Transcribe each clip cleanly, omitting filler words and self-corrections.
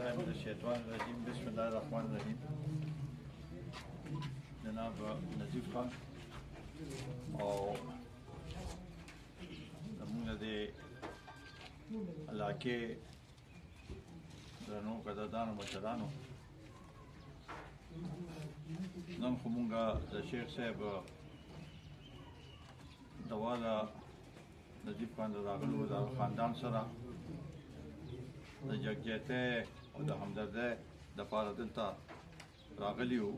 بالله من الشیطان الرجیم بسم الله الرحمن الرحیم. جناب نظیف خان او زمونږ د علاقې درنو قدردانو مشرانو، نن خو مونږه د شیخ صاحب د والا نظیف خان د راغلو د خاندان سره د یکجهتۍ او د همدردۍ دپاره دلته راغلي وو.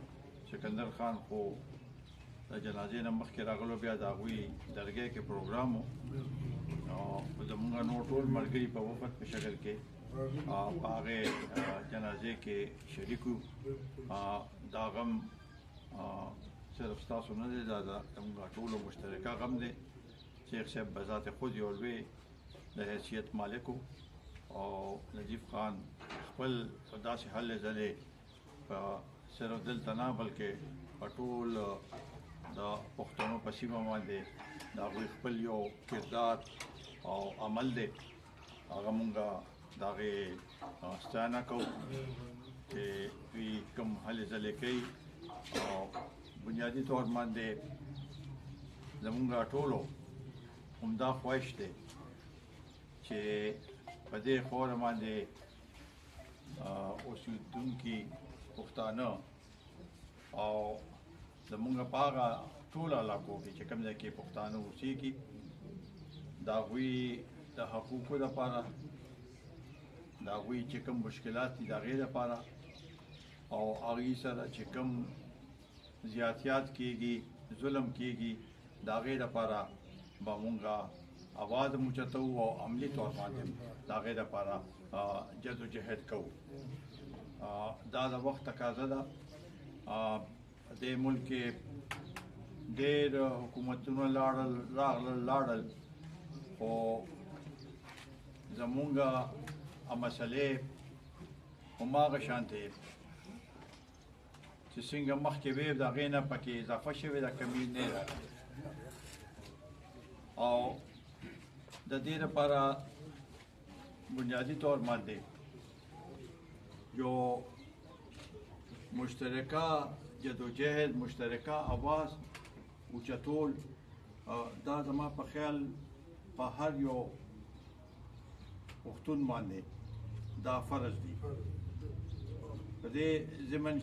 سکندر خان خو د جنازې نه مخکې راغلو، بیا د هغوی درګۍ کې پروګرام و نو زمونږ نور ټول ملګري په وفد په شکل کې په هغې جنازې کې شریک وو. دا غم صرف ستاسو نه دی، دا زمونږ ټولو مشترکه غم دی. شیخ صاحب بذات خود یو لوی د حیثیت مالک و او نظیف خان خپل په داسې هلې ځلې په صرف دلته نه بلکې په ټول د پښتنو په سیمه باندې د هغوی خپل یو کردار او عمل دی. هغه مونږه د هغې ستاینه کوو چې دوی کوم هلې ځلې کوي او بنیادي طور باندې زمونږ ټولو همدا خواهش دی چې په دې خوره باندې اوسېدونکي پښتانه او زمونږ په هغه ټولو علاقو کې چې کوم ځای کې پښتانه اوسېږي د هغوی د حقوقو دپاره، د هغوی چې کوم مشکلات دي د هغې دپاره او هغوی سره چې کوم زیاتیات کېږي، ظلم کېږي، د هغې دپاره به مونږه आवाज اوچتو او عملی طور باندې د هغې دپاره جدوجهد کوو. دا د وخت تقاضا ده. دې ملک کې ډېر حکومتونه لاړل خو زمونږ مسلې هماغه شانتې چې څنګه مخکې وې د هغې نه پکې اضافه شوې ده، کمی نه راغلې. او د دې لپاره بنیادي طور باندې یو مشترکه جدوجهد، مشترکه آواز اوچتول، دا زما په خیال په هر یو پښتون باندې دا فرض دی. په دې ضمن